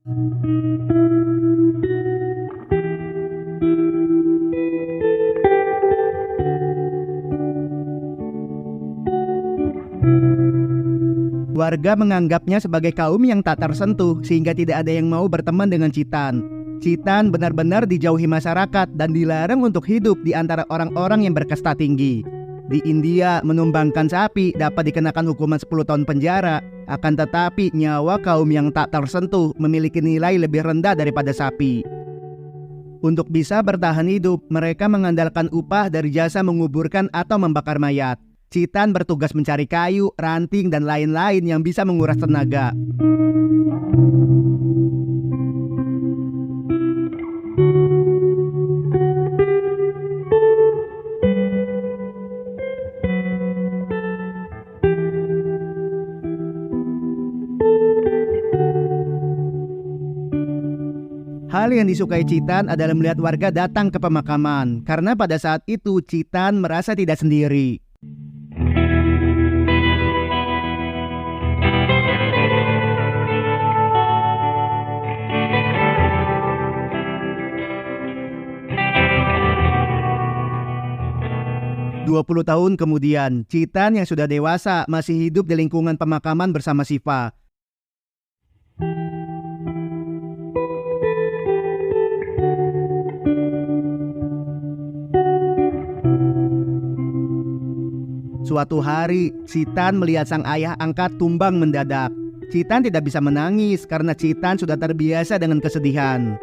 Warga menganggapnya sebagai kaum yang tak tersentuh sehingga tidak ada yang mau berteman dengan Citan. Citan benar-benar dijauhi masyarakat dan dilarang untuk hidup di antara orang-orang yang berkasta tinggi. Di India, menumbangkan sapi dapat dikenakan hukuman 10 tahun penjara. Akan tetapi nyawa kaum yang tak tersentuh memiliki nilai lebih rendah daripada sapi. Untuk bisa bertahan hidup, mereka mengandalkan upah dari jasa menguburkan atau membakar mayat. Citan bertugas mencari kayu, ranting, dan lain-lain yang bisa menguras tenaga. Hal yang disukai Citan adalah melihat warga datang ke pemakaman, karena pada saat itu Citan merasa tidak sendiri. Dua 20 tahun kemudian, Citan yang sudah dewasa masih hidup di lingkungan pemakaman bersama Siva. Suatu hari, Citan melihat sang ayah angkat tumbang mendadak. Citan tidak bisa menangis karena Citan sudah terbiasa dengan kesedihan.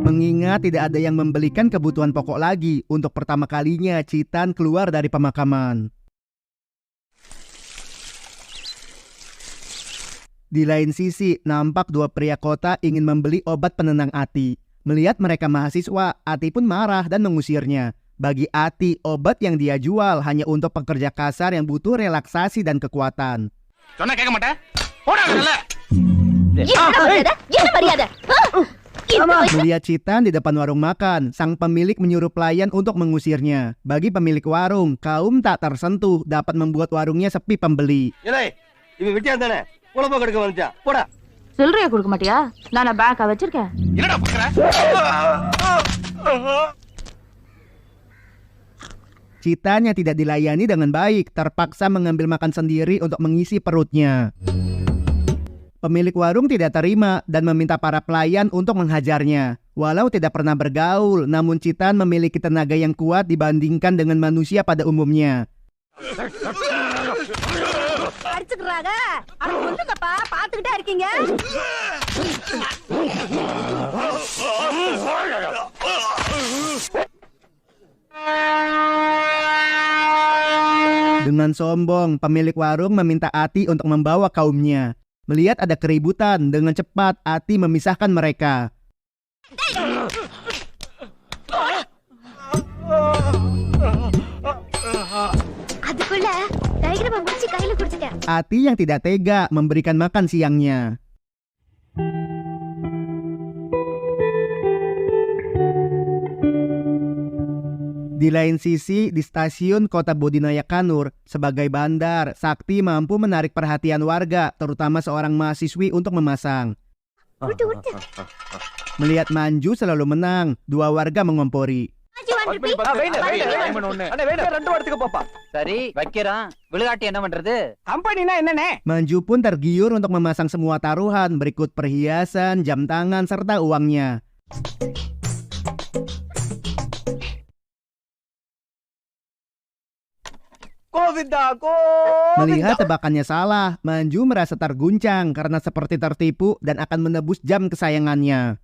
Mengingat tidak ada yang membelikan kebutuhan pokok lagi, untuk pertama kalinya Citan keluar dari pemakaman. Di lain sisi, nampak dua pria kota ingin membeli obat penenang Ati. Melihat mereka mahasiswa, Ati pun marah dan mengusirnya. Bagi Ati, obat yang dia jual hanya untuk pekerja kasar yang butuh relaksasi dan kekuatan. Melihat Citan di depan warung makan, sang pemilik menyuruh pelayan untuk mengusirnya. Bagi pemilik warung, kaum tak tersentuh dapat membuat warungnya sepi pembeli. சில்லறைய கொடுக்க மாட்டியா? நான் பேக்கா வச்சிருக்கேன். என்னடா பக்கற? Citan yang tidak dilayani dengan baik terpaksa mengambil makan sendiri untuk mengisi perutnya. Pemilik warung tidak terima dan meminta para pelayan untuk menghajarnya. Walau tidak pernah bergaul, namun Citan memiliki tenaga yang kuat dibandingkan dengan manusia pada umumnya. Dengan sombong, pemilik warung meminta Ati untuk membawa kaumnya. Melihat ada keributan, dengan cepat Ati memisahkan mereka. Ati yang tidak tega memberikan makan siangnya. Di lain sisi, di stasiun kota Bodinaya Kanur, sebagai bandar, Sakti mampu menarik perhatian warga, terutama seorang mahasiswi untuk memasang. Melihat Manju selalu menang, dua warga mengompori. Manju pun tergiur untuk memasang semua taruhan, berikut perhiasan, jam tangan, serta uangnya. Melihat tebakannya salah, Manju merasa terguncang karena seperti tertipu dan akan menebus jam kesayangannya.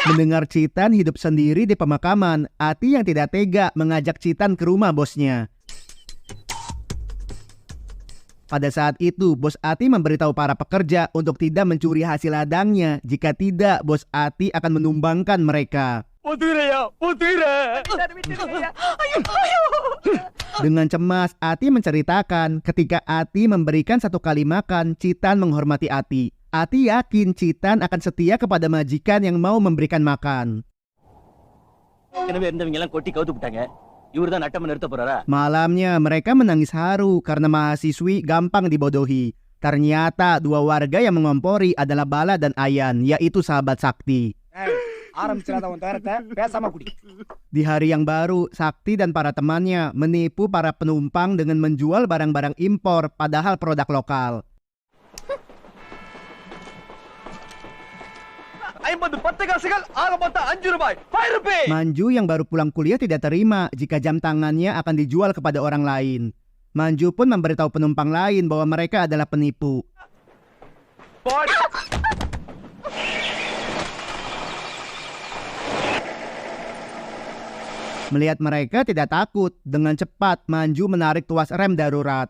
Mendengar Citan hidup sendiri di pemakaman, Ati yang tidak tega mengajak Citan ke rumah bosnya. Pada saat itu, bos Ati memberitahu para pekerja untuk tidak mencuri hasil ladangnya. Jika tidak, bos Ati akan menumbangkan mereka. Dengan cemas, Ati menceritakan ketika Ati memberikan 1 kali makan, Citan menghormati Ati. Ati yakin Citan akan setia kepada majikan yang mau memberikan makan. Malamnya mereka menangis haru karena mahasiswi gampang dibodohi. Ternyata dua warga yang mengompori adalah Bala dan Ayan, yaitu sahabat Sakti. Di hari yang baru, Sakti dan para temannya menipu para penumpang dengan menjual barang-barang impor padahal produk lokal. Manju yang baru pulang kuliah tidak terima jika jam tangannya akan dijual kepada orang lain. Manju pun memberitahu penumpang lain bahwa mereka adalah penipu. Melihat mereka tidak takut, dengan cepat Manju menarik tuas rem darurat.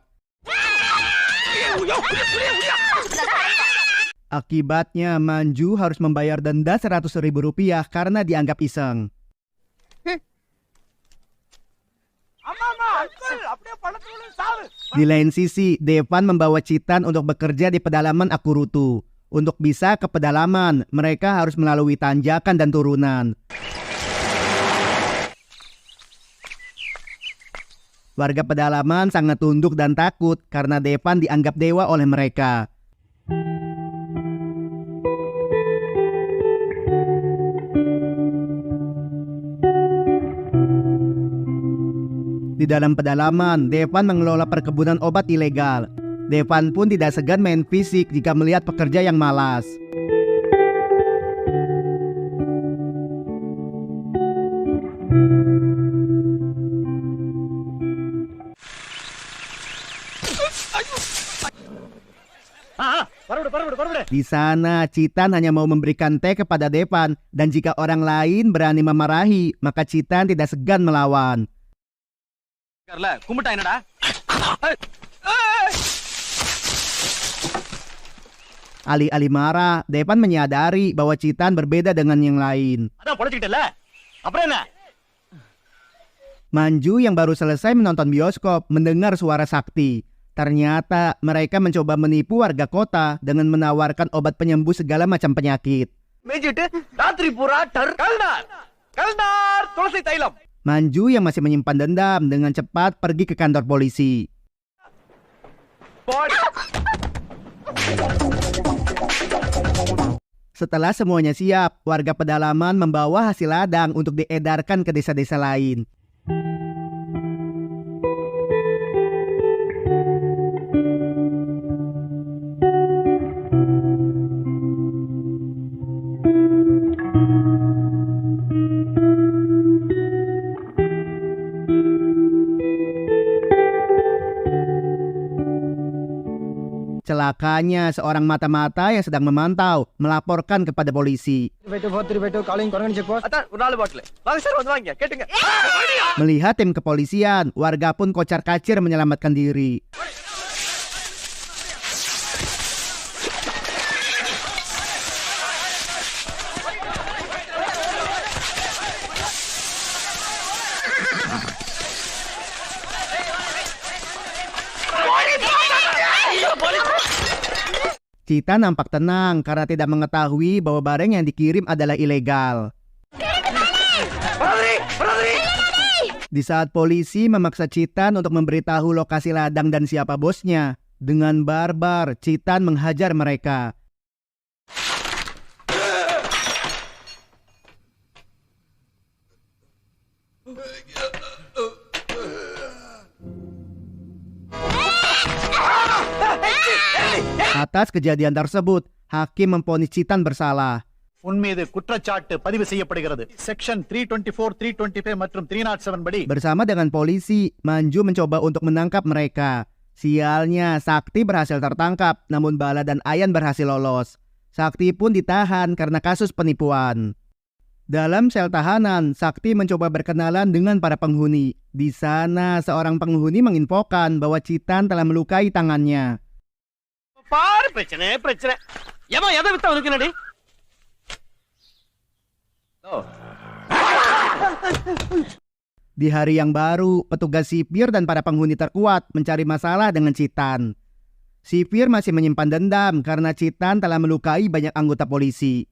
Akibatnya Manju harus membayar denda Rp100.000 karena dianggap iseng. Di lain sisi, Devan membawa Citan untuk bekerja di pedalaman Akurutu. Untuk bisa ke pedalaman, mereka harus melalui tanjakan dan turunan. Warga pedalaman sangat tunduk dan takut karena Devan dianggap dewa oleh mereka. Di dalam pedalaman, Devan mengelola perkebunan obat ilegal. Devan pun tidak segan main fisik jika melihat pekerja yang malas. Di sana, Citan hanya mau memberikan teh kepada Devan, dan jika orang lain berani memarahi, maka Citan tidak segan melawan. Alih-alih marah, Devan menyadari bahwa Citan berbeda dengan yang lain. Manju yang baru selesai menonton bioskop mendengar suara Sakti. Ternyata mereka mencoba menipu warga kota dengan menawarkan obat penyembuh segala macam penyakit. Manju yang masih menyimpan dendam dengan cepat pergi ke kantor polisi. Setelah semuanya siap, warga pedalaman membawa hasil ladang untuk diedarkan ke desa-desa lain. Celakanya, seorang mata-mata yang sedang memantau melaporkan kepada polisi. Melihat tim kepolisian, warga pun kocar-kacir menyelamatkan diri. Citan nampak tenang karena tidak mengetahui bahwa barang yang dikirim adalah ilegal. Di saat polisi memaksa Citan untuk memberitahu lokasi ladang dan siapa bosnya, dengan barbar Citan menghajar mereka. Atas kejadian tersebut, hakim memvonis Citan bersalah. Section 324, 325 மற்றும் 307 படி Bersama dengan polisi, Manju mencoba untuk menangkap mereka. Sialnya, Sakti berhasil tertangkap, namun Bala dan Ayan berhasil lolos. Sakti pun ditahan karena kasus penipuan. Dalam sel tahanan, Sakti mencoba berkenalan dengan para penghuni. Di sana, seorang penghuni menginfokan bahwa Citan telah melukai tangannya. Di hari yang baru, petugas sipir dan para penghuni terkuat mencari masalah dengan Citan. Si Fir masih menyimpan dendam karena Citan telah melukai banyak anggota polisi.